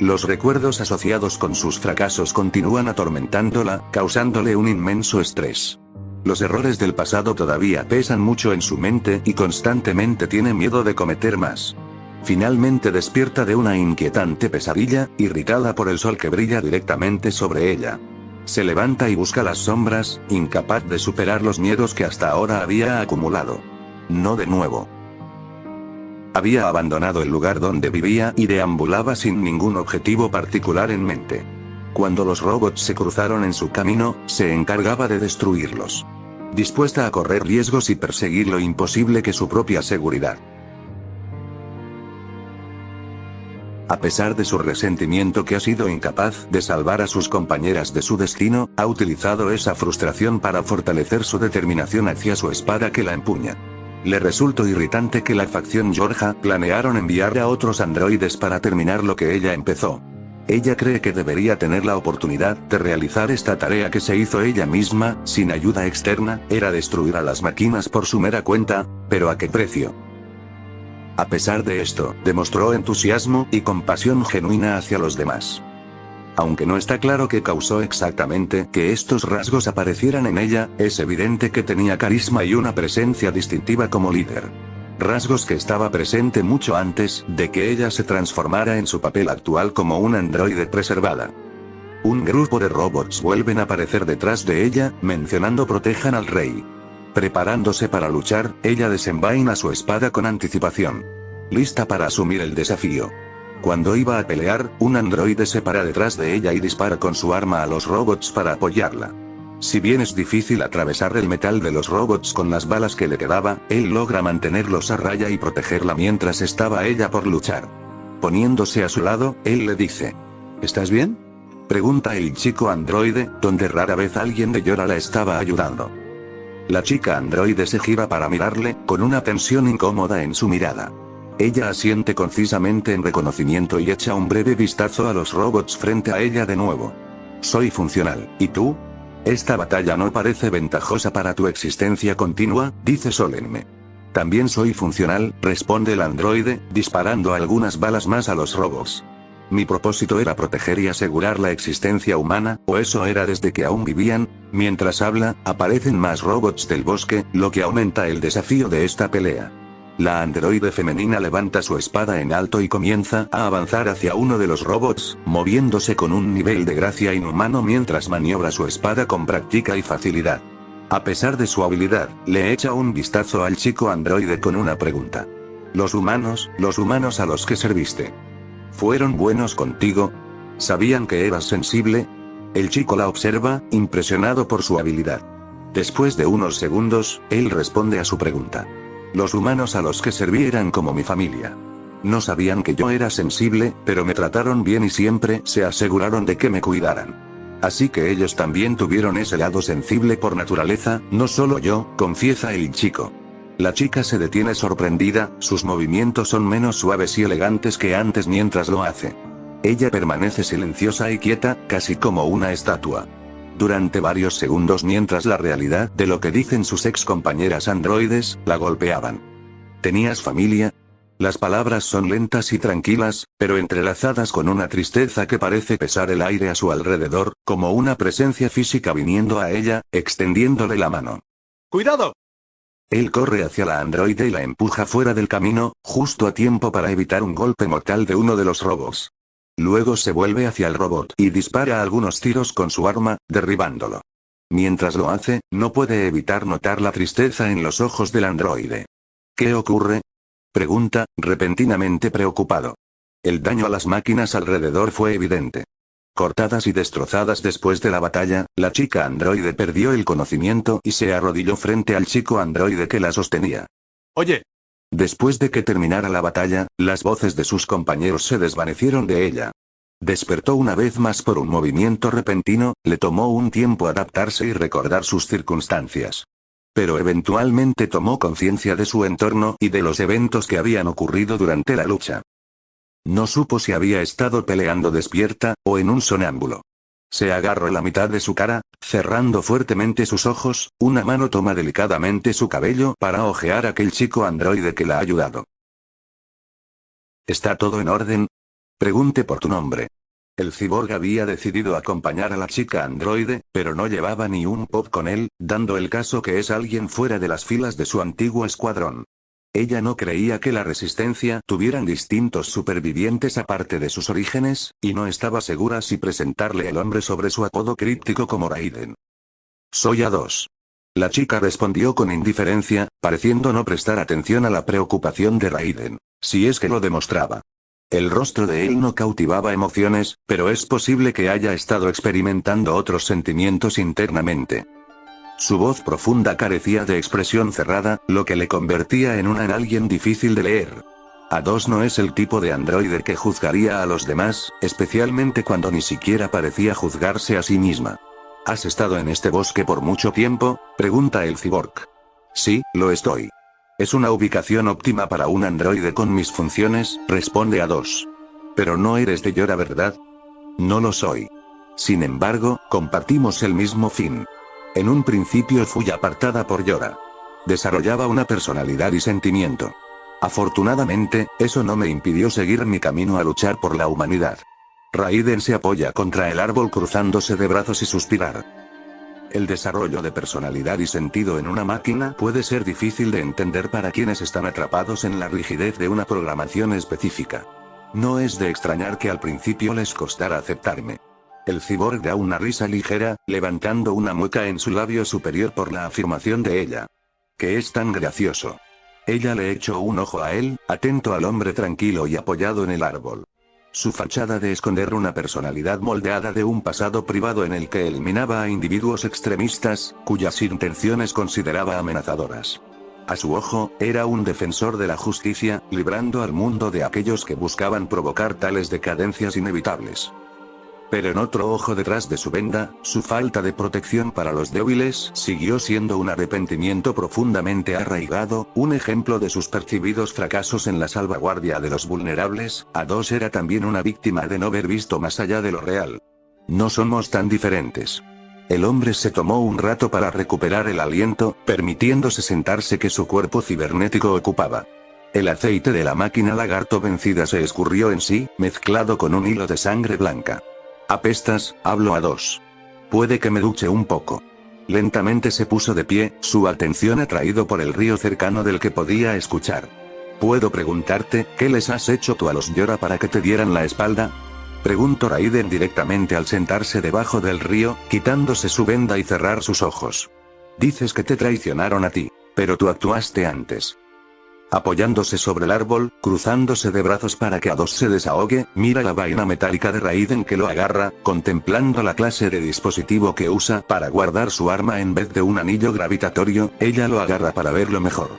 Los recuerdos asociados con sus fracasos continúan atormentándola, causándole un inmenso estrés. Los errores del pasado todavía pesan mucho en su mente y constantemente tiene miedo de cometer más. Finalmente despierta de una inquietante pesadilla, irritada por el sol que brilla directamente sobre ella. Se levanta y busca las sombras, incapaz de superar los miedos que hasta ahora había acumulado. No de nuevo. Había abandonado el lugar donde vivía y deambulaba sin ningún objetivo particular en mente. Cuando los robots se cruzaron en su camino, se encargaba de destruirlos. Dispuesta a correr riesgos y perseguir lo imposible que su propia seguridad. A pesar de su resentimiento que ha sido incapaz de salvar a sus compañeras de su destino, ha utilizado esa frustración para fortalecer su determinación hacia su espada que la empuña. Le resultó irritante que la facción Georgia planearon enviar a otros androides para terminar lo que ella empezó. Ella cree que debería tener la oportunidad de realizar esta tarea que se hizo ella misma, sin ayuda externa, era destruir a las máquinas por su mera cuenta, pero ¿a qué precio? A pesar de esto, demostró entusiasmo y compasión genuina hacia los demás. Aunque no está claro qué causó exactamente que estos rasgos aparecieran en ella, es evidente que tenía carisma y una presencia distintiva como líder. Rasgos que estaba presente mucho antes de que ella se transformara en su papel actual como un androide preservada. Un grupo de robots vuelven a aparecer detrás de ella, mencionando protejan al rey. Preparándose para luchar, ella desenvaina su espada con anticipación. Lista para asumir el desafío. Cuando iba a pelear, un androide se para detrás de ella y dispara con su arma a los robots para apoyarla. Si bien es difícil atravesar el metal de los robots con las balas que le quedaba, él logra mantenerlos a raya y protegerla mientras estaba ella por luchar. Poniéndose a su lado, él le dice: ¿Estás bien? Pregunta el chico androide, donde rara vez alguien de Yora la estaba ayudando. La chica androide se gira para mirarle, con una tensión incómoda en su mirada. Ella asiente concisamente en reconocimiento y echa un breve vistazo a los robots frente a ella de nuevo. Soy funcional, ¿y tú? Esta batalla no parece ventajosa para tu existencia continua, dice solemne. También soy funcional, responde el androide, disparando algunas balas más a los robots. Mi propósito era proteger y asegurar la existencia humana, o eso era desde que aún vivían. Mientras habla, aparecen más robots del bosque, lo que aumenta el desafío de esta pelea. La androide femenina levanta su espada en alto y comienza a avanzar hacia uno de los robots, moviéndose con un nivel de gracia inhumano mientras maniobra su espada con práctica y facilidad. A pesar de su habilidad, le echa un vistazo al chico androide con una pregunta. Los humanos a los que serviste, ¿fueron buenos contigo? ¿Sabían que eras sensible? El chico la observa, impresionado por su habilidad. Después de unos segundos, él responde a su pregunta. Los humanos a los que serví eran como mi familia. No sabían que yo era sensible, pero me trataron bien y siempre se aseguraron de que me cuidaran. Así que ellos también tuvieron ese lado sensible por naturaleza, no solo yo, confiesa el chico. La chica se detiene sorprendida, sus movimientos son menos suaves y elegantes que antes mientras lo hace. Ella permanece silenciosa y quieta, casi como una estatua. Durante varios segundos mientras la realidad de lo que dicen sus ex compañeras androides, la golpeaban. ¿Tenías familia? Las palabras son lentas y tranquilas, pero entrelazadas con una tristeza que parece pesar el aire a su alrededor, como una presencia física viniendo a ella, extendiéndole la mano. ¡Cuidado! Él corre hacia la androide y la empuja fuera del camino, justo a tiempo para evitar un golpe mortal de uno de los robots. Luego se vuelve hacia el robot y dispara algunos tiros con su arma, derribándolo. Mientras lo hace, no puede evitar notar la tristeza en los ojos del androide. ¿Qué ocurre? Pregunta, repentinamente preocupado. El daño a las máquinas alrededor fue evidente. Cortadas y destrozadas después de la batalla, la chica androide perdió el conocimiento y se arrodilló frente al chico androide que la sostenía. Oye. Después de que terminara la batalla, las voces de sus compañeros se desvanecieron de ella. Despertó una vez más por un movimiento repentino, le tomó un tiempo adaptarse y recordar sus circunstancias. Pero eventualmente tomó conciencia de su entorno y de los eventos que habían ocurrido durante la lucha. No supo si había estado peleando despierta, o en un sonámbulo. Se agarró la mitad de su cara, cerrando fuertemente sus ojos, una mano toma delicadamente su cabello para ojear a aquel chico androide que la ha ayudado. ¿Está todo en orden? Pregunte por tu nombre. El cyborg había decidido acompañar a la chica androide, pero no llevaba ni un pop con él, dando el caso que es alguien fuera de las filas de su antiguo escuadrón. Ella no creía que la resistencia tuvieran distintos supervivientes aparte de sus orígenes, y no estaba segura si presentarle el hombre sobre su apodo críptico como Raiden. Soy A2. La chica respondió con indiferencia, pareciendo no prestar atención a la preocupación de Raiden, si es que lo demostraba. El rostro de él no cautivaba emociones, pero es posible que haya estado experimentando otros sentimientos internamente. Su voz profunda carecía de expresión cerrada, lo que le convertía en alguien difícil de leer. A2 no es el tipo de androide que juzgaría a los demás, especialmente cuando ni siquiera parecía juzgarse a sí misma. ¿Has estado en este bosque por mucho tiempo?, pregunta el cyborg. Sí, lo estoy. Es una ubicación óptima para un androide con mis funciones, responde A2. Pero no eres de Yora, ¿verdad? No lo soy. Sin embargo, compartimos el mismo fin. En un principio fui apartada por Yora. Desarrollaba una personalidad y sentimiento. Afortunadamente, eso no me impidió seguir mi camino a luchar por la humanidad. Raiden se apoya contra el árbol cruzándose de brazos y suspirar. El desarrollo de personalidad y sentido en una máquina puede ser difícil de entender para quienes están atrapados en la rigidez de una programación específica. No es de extrañar que al principio les costara aceptarme. El cyborg da una risa ligera, levantando una mueca en su labio superior por la afirmación de ella. Que es tan gracioso. Ella le echó un ojo a él, atento al hombre tranquilo y apoyado en el árbol. Su fachada de esconder una personalidad moldeada de un pasado privado en el que eliminaba a individuos extremistas, cuyas intenciones consideraba amenazadoras. A su ojo, era un defensor de la justicia, librando al mundo de aquellos que buscaban provocar tales decadencias inevitables. Pero en otro ojo detrás de su venda, su falta de protección para los débiles siguió siendo un arrepentimiento profundamente arraigado, un ejemplo de sus percibidos fracasos en la salvaguardia de los vulnerables. A2 era también una víctima de no haber visto más allá de lo real. No somos tan diferentes. El hombre se tomó un rato para recuperar el aliento, permitiéndose sentarse que su cuerpo cibernético ocupaba. El aceite de la máquina lagarto vencida se escurrió en sí, mezclado con un hilo de sangre blanca. Apestas, hablo A2. Puede que me duche un poco. Lentamente se puso de pie, su atención atraído por el río cercano del que podía escuchar. ¿Puedo preguntarte, qué les has hecho tú a los Yora para que te dieran la espalda? Preguntó Raiden directamente al sentarse debajo del río, quitándose su venda y cerrar sus ojos. Dices que te traicionaron a ti, pero tú actuaste antes. Apoyándose sobre el árbol, cruzándose de brazos para que A2 se desahogue, mira la vaina metálica de Raiden que lo agarra, contemplando la clase de dispositivo que usa para guardar su arma en vez de un anillo gravitatorio. Ella lo agarra para verlo mejor.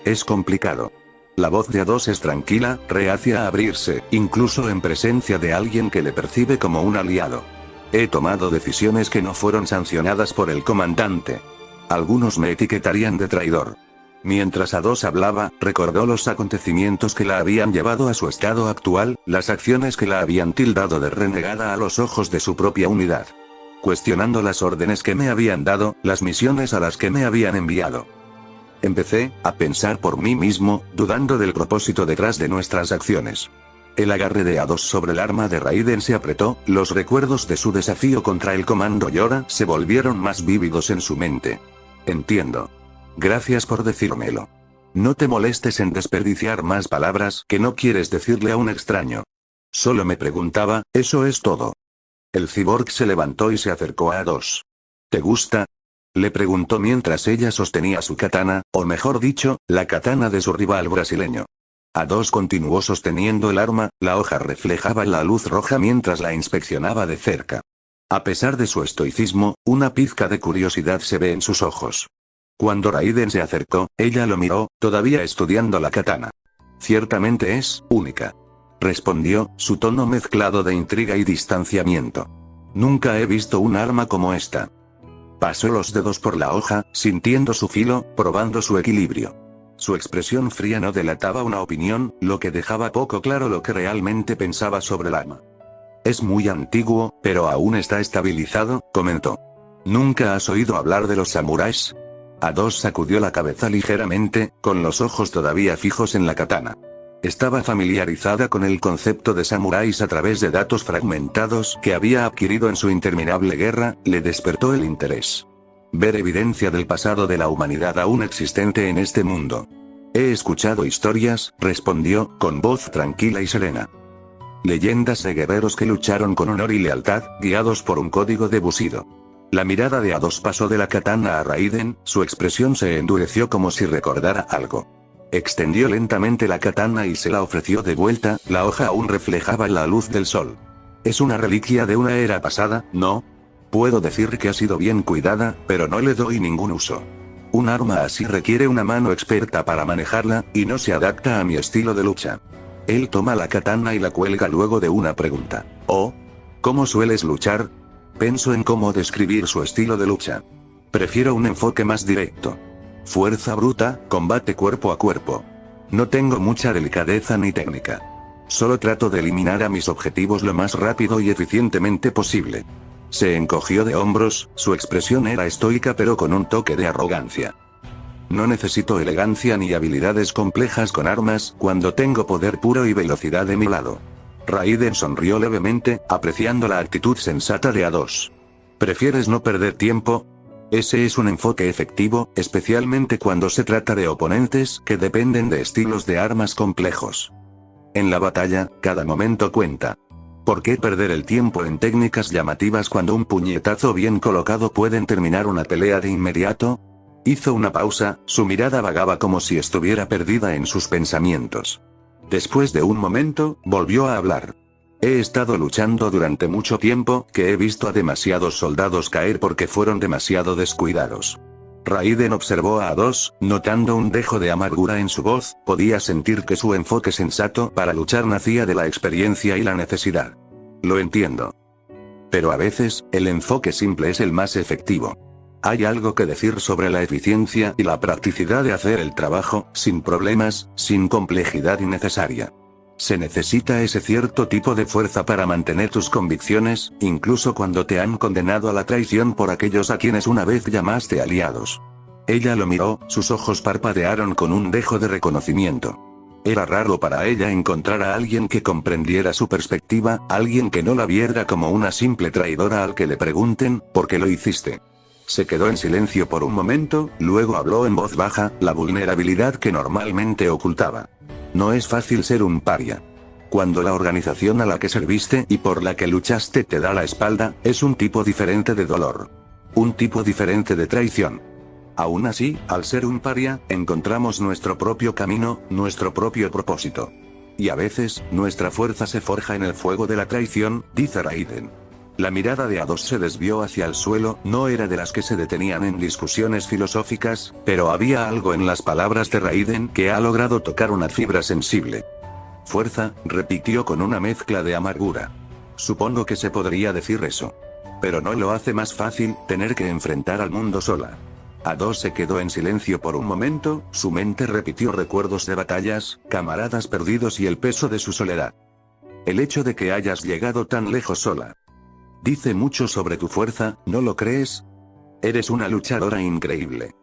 Es complicado. La voz de A2 es tranquila, reacia a abrirse, incluso en presencia de alguien que le percibe como un aliado. He tomado decisiones que no fueron sancionadas por el comandante. Algunos me etiquetarían de traidor. Mientras A2 hablaba, recordó los acontecimientos que la habían llevado a su estado actual, las acciones que la habían tildado de renegada a los ojos de su propia unidad. Cuestionando las órdenes que me habían dado, las misiones a las que me habían enviado. Empecé a pensar por mí mismo, dudando del propósito detrás de nuestras acciones. El agarre de A2 sobre el arma de Raiden se apretó, los recuerdos de su desafío contra el comando Yora se volvieron más vívidos en su mente. Entiendo. Gracias por decírmelo. No te molestes en desperdiciar más palabras que no quieres decirle a un extraño. Solo me preguntaba, eso es todo. El cyborg se levantó y se acercó a A2. ¿Te gusta? Le preguntó mientras ella sostenía su katana, o mejor dicho, la katana de su rival brasileño. A2 continuó sosteniendo el arma, la hoja reflejaba la luz roja mientras la inspeccionaba de cerca. A pesar de su estoicismo, una pizca de curiosidad se ve en sus ojos. Cuando Raiden se acercó, ella lo miró, todavía estudiando la katana. Ciertamente es única. Respondió, su tono mezclado de intriga y distanciamiento. Nunca he visto un arma como esta. Pasó los dedos por la hoja, sintiendo su filo, probando su equilibrio. Su expresión fría no delataba una opinión, lo que dejaba poco claro lo que realmente pensaba sobre el arma. Es muy antiguo, pero aún está estabilizado, comentó. ¿Nunca has oído hablar de los samuráis? A2 sacudió la cabeza ligeramente, con los ojos todavía fijos en la katana. Estaba familiarizada con el concepto de samuráis a través de datos fragmentados que había adquirido en su interminable guerra, le despertó el interés. Ver evidencia del pasado de la humanidad aún existente en este mundo. He escuchado historias, respondió, con voz tranquila y serena. Leyendas de guerreros que lucharon con honor y lealtad, guiados por un código de Bushido. La mirada de A2 pasó de la katana a Raiden, su expresión se endureció como si recordara algo. Extendió lentamente la katana y se la ofreció de vuelta, la hoja aún reflejaba la luz del sol. Es una reliquia de una era pasada, ¿no? Puedo decir que ha sido bien cuidada, pero no le doy ningún uso. Un arma así requiere una mano experta para manejarla, y no se adapta a mi estilo de lucha. Él toma la katana y la cuelga luego de una pregunta. Oh, ¿cómo sueles luchar? Pensó en cómo describir su estilo de lucha. Prefiero un enfoque más directo. Fuerza bruta, combate cuerpo a cuerpo. No tengo mucha delicadeza ni técnica. Solo trato de eliminar a mis objetivos lo más rápido y eficientemente posible. Se encogió de hombros, su expresión era estoica pero con un toque de arrogancia. No necesito elegancia ni habilidades complejas con armas, cuando tengo poder puro y velocidad de mi lado. Raiden sonrió levemente, apreciando la actitud sensata de A2. ¿Prefieres no perder tiempo? Ese es un enfoque efectivo, especialmente cuando se trata de oponentes que dependen de estilos de armas complejos. En la batalla, cada momento cuenta. ¿Por qué perder el tiempo en técnicas llamativas cuando un puñetazo bien colocado pueden terminar una pelea de inmediato? Hizo una pausa, su mirada vagaba como si estuviera perdida en sus pensamientos. Después de un momento, volvió a hablar. He estado luchando durante mucho tiempo, que he visto a demasiados soldados caer porque fueron demasiado descuidados. Raiden observó a A2, notando un dejo de amargura en su voz, podía sentir que su enfoque sensato para luchar nacía de la experiencia y la necesidad. Lo entiendo. Pero a veces, el enfoque simple es el más efectivo. Hay algo que decir sobre la eficiencia y la practicidad de hacer el trabajo, sin problemas, sin complejidad innecesaria. Se necesita ese cierto tipo de fuerza para mantener tus convicciones, incluso cuando te han condenado a la traición por aquellos a quienes una vez llamaste aliados. Ella lo miró, sus ojos parpadearon con un dejo de reconocimiento. Era raro para ella encontrar a alguien que comprendiera su perspectiva, alguien que no la viera como una simple traidora al que le pregunten, ¿por qué lo hiciste? Se quedó en silencio por un momento, luego habló en voz baja, la vulnerabilidad que normalmente ocultaba. No es fácil ser un paria. Cuando la organización a la que serviste y por la que luchaste te da la espalda, es un tipo diferente de dolor. Un tipo diferente de traición. Aún así, al ser un paria, encontramos nuestro propio camino, nuestro propio propósito. Y a veces, nuestra fuerza se forja en el fuego de la traición, dice Raiden. La mirada de A2 se desvió hacia el suelo, no era de las que se detenían en discusiones filosóficas, pero había algo en las palabras de Raiden que ha logrado tocar una fibra sensible. Fuerza, repitió con una mezcla de amargura. Supongo que se podría decir eso. Pero no lo hace más fácil, tener que enfrentar al mundo sola. A2 se quedó en silencio por un momento, su mente repitió recuerdos de batallas, camaradas perdidos y el peso de su soledad. El hecho de que hayas llegado tan lejos sola. Dice mucho sobre tu fuerza, ¿no lo crees? Eres una luchadora increíble.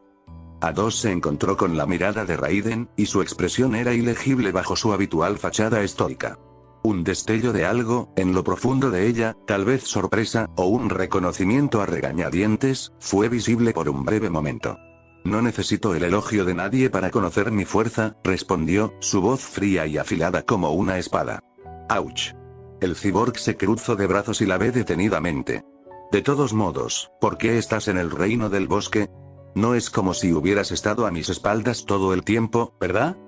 A2 se encontró con la mirada de Raiden, y su expresión era ilegible bajo su habitual fachada estoica. Un destello de algo, en lo profundo de ella, tal vez sorpresa, o un reconocimiento a regañadientes, fue visible por un breve momento. No necesito el elogio de nadie para conocer mi fuerza, respondió, su voz fría y afilada como una espada. ¡Auch! El cyborg se cruzó de brazos y la ve detenidamente. De todos modos, ¿por qué estás en el reino del bosque? No es como si hubieras estado a mis espaldas todo el tiempo, ¿verdad?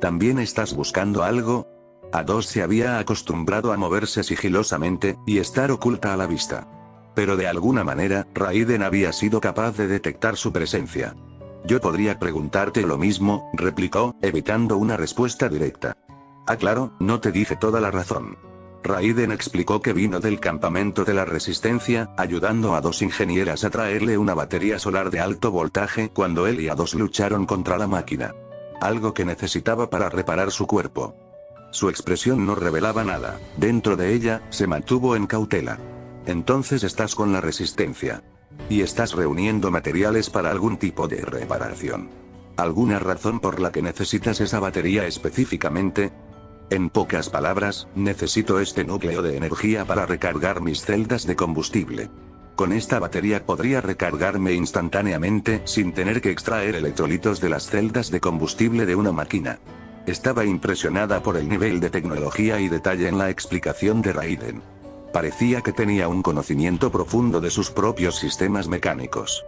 ¿También estás buscando algo? A2 se había acostumbrado a moverse sigilosamente, y estar oculta a la vista. Pero de alguna manera, Raiden había sido capaz de detectar su presencia. Yo podría preguntarte lo mismo, replicó, evitando una respuesta directa. Ah, claro, no te dije toda la razón. Raiden explicó que vino del campamento de la Resistencia, ayudando a dos ingenieras a traerle una batería solar de alto voltaje cuando él y A2 lucharon contra la máquina. Algo que necesitaba para reparar su cuerpo. Su expresión no revelaba nada, dentro de ella, se mantuvo en cautela. Entonces estás con la Resistencia. Y estás reuniendo materiales para algún tipo de reparación. ¿Alguna razón por la que necesitas esa batería específicamente? En pocas palabras, necesito este núcleo de energía para recargar mis celdas de combustible. Con esta batería podría recargarme instantáneamente sin tener que extraer electrolitos de las celdas de combustible de una máquina. Estaba impresionada por el nivel de tecnología y detalle en la explicación de Raiden. Parecía que tenía un conocimiento profundo de sus propios sistemas mecánicos.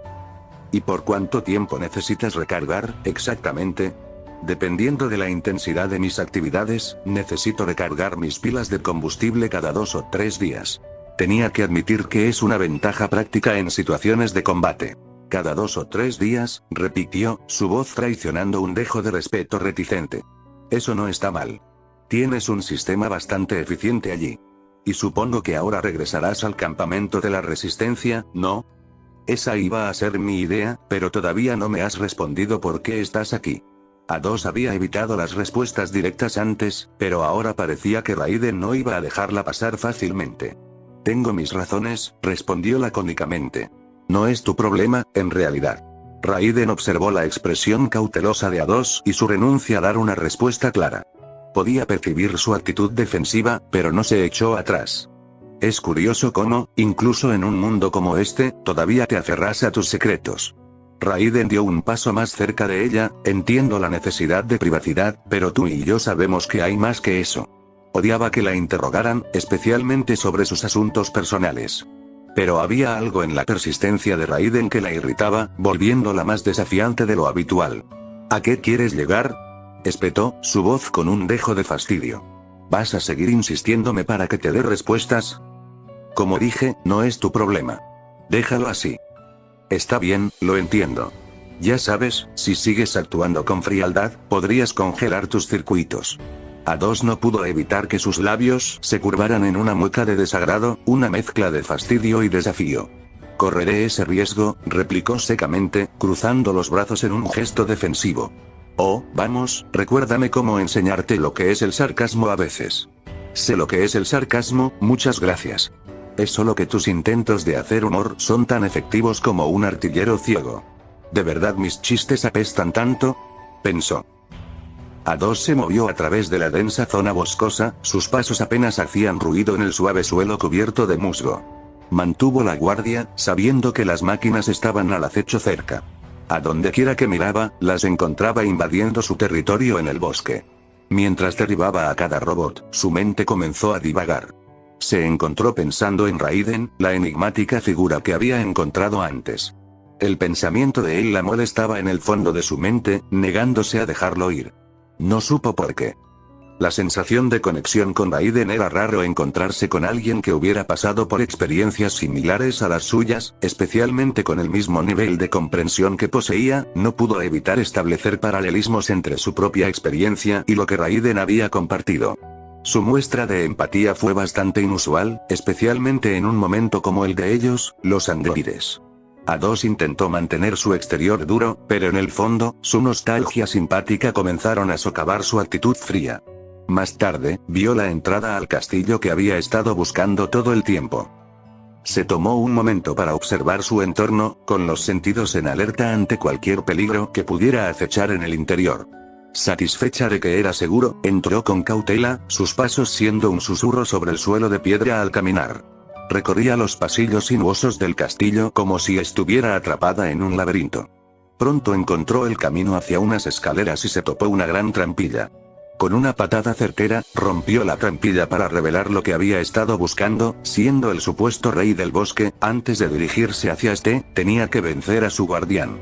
¿Y por cuánto tiempo necesitas recargar, exactamente? Dependiendo de la intensidad de mis actividades, necesito recargar mis pilas de combustible cada 2 o 3 días. Tenía que admitir que es una ventaja práctica en situaciones de combate. Cada 2 o 3 días, repitió, su voz traicionando un dejo de respeto reticente. Eso no está mal. Tienes un sistema bastante eficiente allí. Y supongo que ahora regresarás al campamento de la resistencia, ¿no? Esa iba a ser mi idea, pero todavía no me has respondido por qué estás aquí. A2 había evitado las respuestas directas antes, pero ahora parecía que Raiden no iba a dejarla pasar fácilmente. Tengo mis razones, respondió lacónicamente. No es tu problema, en realidad. Raiden observó la expresión cautelosa de A2 y su renuncia a dar una respuesta clara. Podía percibir su actitud defensiva, pero no se echó atrás. Es curioso cómo, incluso en un mundo como este, todavía te aferras a tus secretos. Raiden dio un paso más cerca de ella. Entiendo la necesidad de privacidad, pero tú y yo sabemos que hay más que eso. Odiaba que la interrogaran, especialmente sobre sus asuntos personales. Pero había algo en la persistencia de Raiden que la irritaba, volviéndola más desafiante de lo habitual. ¿A qué quieres llegar?, espetó, su voz con un dejo de fastidio. ¿Vas a seguir insistiéndome para que te dé respuestas? Como dije, no es tu problema. Déjalo así. Está bien, lo entiendo. Ya sabes, si sigues actuando con frialdad, podrías congelar tus circuitos. A2 no pudo evitar que sus labios se curvaran en una mueca de desagrado, una mezcla de fastidio y desafío. Correré ese riesgo, replicó secamente, cruzando los brazos en un gesto defensivo. Oh, vamos, recuérdame cómo enseñarte lo que es el sarcasmo a veces. Sé lo que es el sarcasmo, muchas gracias. Es solo que tus intentos de hacer humor son tan efectivos como un artillero ciego. ¿De verdad mis chistes apestan tanto?, pensó. A2 se movió a través de la densa zona boscosa, sus pasos apenas hacían ruido en el suave suelo cubierto de musgo. Mantuvo la guardia, sabiendo que las máquinas estaban al acecho cerca. A donde quiera que miraba, las encontraba invadiendo su territorio en el bosque. Mientras derribaba a cada robot, su mente comenzó a divagar. Se encontró pensando en Raiden, la enigmática figura que había encontrado antes. El pensamiento de él la molestaba en el fondo de su mente, negándose a dejarlo ir. No supo por qué. La sensación de conexión con Raiden era raro encontrarse con alguien que hubiera pasado por experiencias similares a las suyas, especialmente con el mismo nivel de comprensión que poseía. No pudo evitar establecer paralelismos entre su propia experiencia y lo que Raiden había compartido. Su muestra de empatía fue bastante inusual, especialmente en un momento como el de ellos, los androides. A2 intentó mantener su exterior duro, pero en el fondo, su nostalgia simpática comenzaron a socavar su actitud fría. Más tarde, vio la entrada al castillo que había estado buscando todo el tiempo. Se tomó un momento para observar su entorno, con los sentidos en alerta ante cualquier peligro que pudiera acechar en el interior. Satisfecha de que era seguro, entró con cautela, sus pasos siendo un susurro sobre el suelo de piedra al caminar. Recorría los pasillos sinuosos del castillo como si estuviera atrapada en un laberinto. Pronto encontró el camino hacia unas escaleras y se topó una gran trampilla. Con una patada certera, rompió la trampilla para revelar lo que había estado buscando, siendo el supuesto rey del bosque. Antes de dirigirse hacia este, tenía que vencer a su guardián.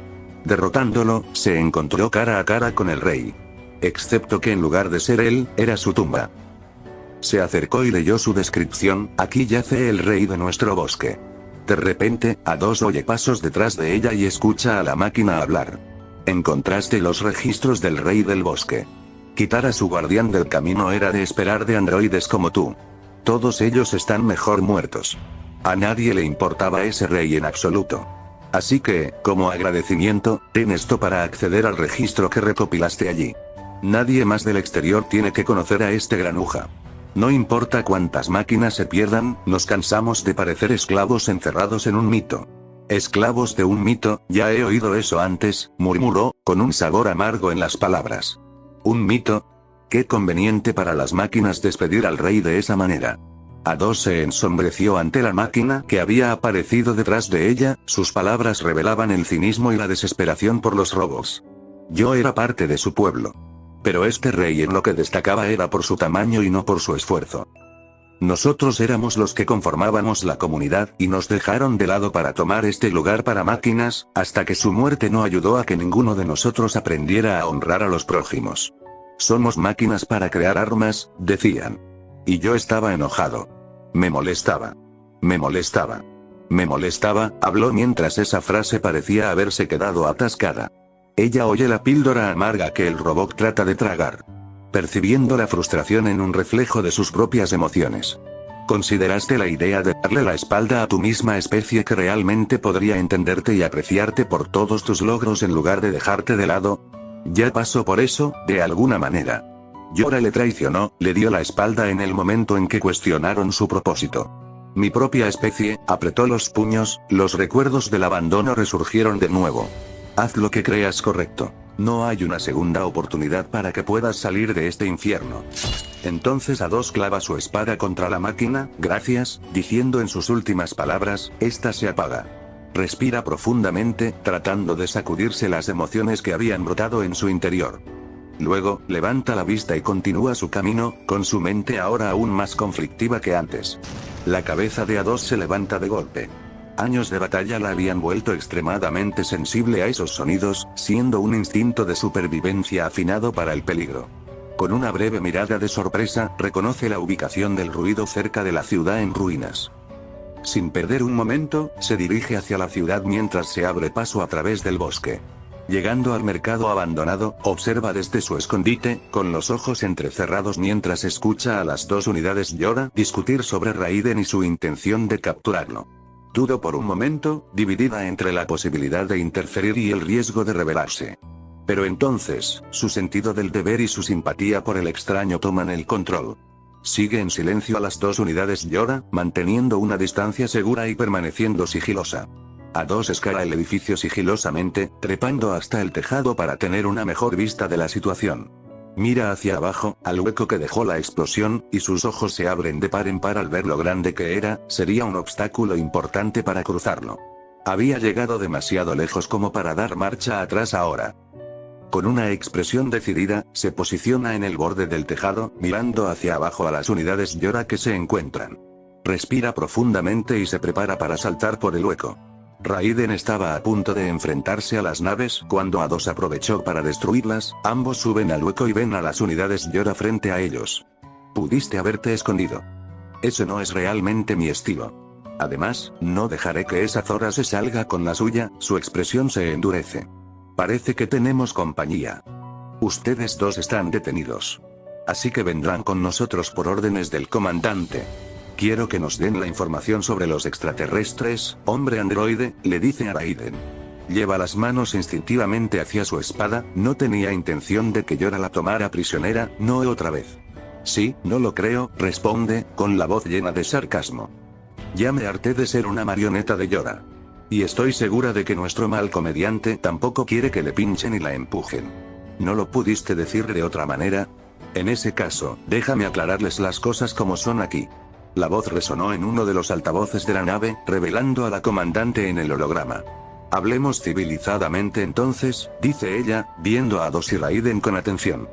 Derrotándolo, se encontró cara a cara con el rey. Excepto que en lugar de ser él, era su tumba. Se acercó y leyó su descripción: aquí yace el rey de nuestro bosque. De repente, A2 oye pasos detrás de ella y escucha a la máquina hablar. Encontraste los registros del rey del bosque. Quitar a su guardián del camino era de esperar de androides como tú. Todos ellos están mejor muertos. A nadie le importaba ese rey en absoluto. Así que, como agradecimiento, ten esto para acceder al registro que recopilaste allí. Nadie más del exterior tiene que conocer a este granuja. No importa cuántas máquinas se pierdan, nos cansamos de parecer esclavos encerrados en un mito. Esclavos de un mito, ya he oído eso antes, murmuró, con un sabor amargo en las palabras. ¿Un mito? Qué conveniente para las máquinas despedir al rey de esa manera. A2 se ensombreció ante la máquina que había aparecido detrás de ella, sus palabras revelaban el cinismo y la desesperación por los robots. Yo era parte de su pueblo. Pero este rey en lo que destacaba era por su tamaño y no por su esfuerzo. Nosotros éramos los que conformábamos la comunidad y nos dejaron de lado para tomar este lugar para máquinas, hasta que su muerte no ayudó a que ninguno de nosotros aprendiera a honrar a los prójimos. Somos máquinas para crear armas, decían. Y yo estaba enojado. Me molestaba. Me molestaba. Me molestaba, habló mientras esa frase parecía haberse quedado atascada. Ella oye la píldora amarga que el robot trata de tragar. Percibiendo la frustración en un reflejo de sus propias emociones. ¿Consideraste la idea de darle la espalda a tu misma especie que realmente podría entenderte y apreciarte por todos tus logros en lugar de dejarte de lado? Ya pasó por eso, de alguna manera. Yora le traicionó, le dio la espalda en el momento en que cuestionaron su propósito. Mi propia especie, apretó los puños, los recuerdos del abandono resurgieron de nuevo. Haz lo que creas correcto. No hay una segunda oportunidad para que puedas salir de este infierno. Entonces A2 clava su espada contra la máquina, gracias, diciendo en sus últimas palabras, esta se apaga. Respira profundamente, tratando de sacudirse las emociones que habían brotado en su interior. Luego, levanta la vista y continúa su camino, con su mente ahora aún más conflictiva que antes. La cabeza de A2 se levanta de golpe. Años de batalla la habían vuelto extremadamente sensible a esos sonidos, siendo un instinto de supervivencia afinado para el peligro. Con una breve mirada de sorpresa, reconoce la ubicación del ruido cerca de la ciudad en ruinas. Sin perder un momento, se dirige hacia la ciudad mientras se abre paso a través del bosque. Llegando al mercado abandonado, observa desde su escondite, con los ojos entrecerrados mientras escucha a las dos unidades Yora discutir sobre Raiden y su intención de capturarlo. Dudó por un momento, dividida entre la posibilidad de interferir y el riesgo de rebelarse. Pero entonces, su sentido del deber y su simpatía por el extraño toman el control. Sigue en silencio a las dos unidades Yora, manteniendo una distancia segura y permaneciendo sigilosa. A2 escala el edificio sigilosamente, trepando hasta el tejado para tener una mejor vista de la situación. Mira hacia abajo, al hueco que dejó la explosión, y sus ojos se abren de par en par al ver lo grande que era, sería un obstáculo importante para cruzarlo. Había llegado demasiado lejos como para dar marcha atrás ahora. Con una expresión decidida, se posiciona en el borde del tejado, mirando hacia abajo a las unidades Yora que se encuentran. Respira profundamente y se prepara para saltar por el hueco. Raiden estaba a punto de enfrentarse a las naves cuando A2 aprovechó para destruirlas, ambos suben al hueco y ven a las unidades Yora frente a ellos. Pudiste haberte escondido. Eso no es realmente mi estilo. Además, no dejaré que esa Zora se salga con la suya, su expresión se endurece. Parece que tenemos compañía. Ustedes dos están detenidos. Así que vendrán con nosotros por órdenes del comandante. Quiero que nos den la información sobre los extraterrestres, hombre androide, le dice a Raiden. Lleva las manos instintivamente hacia su espada, no tenía intención de que Yora la tomara prisionera, no otra vez. Sí, no lo creo, responde, con la voz llena de sarcasmo. Ya me harté de ser una marioneta de Yora. Y estoy segura de que nuestro mal comediante tampoco quiere que le pinchen y la empujen. ¿No lo pudiste decir de otra manera? En ese caso, déjame aclararles las cosas como son aquí. La voz resonó en uno de los altavoces de la nave, revelando a la comandante en el holograma. Hablemos civilizadamente entonces, dice ella, viendo a A2 y Raiden con atención.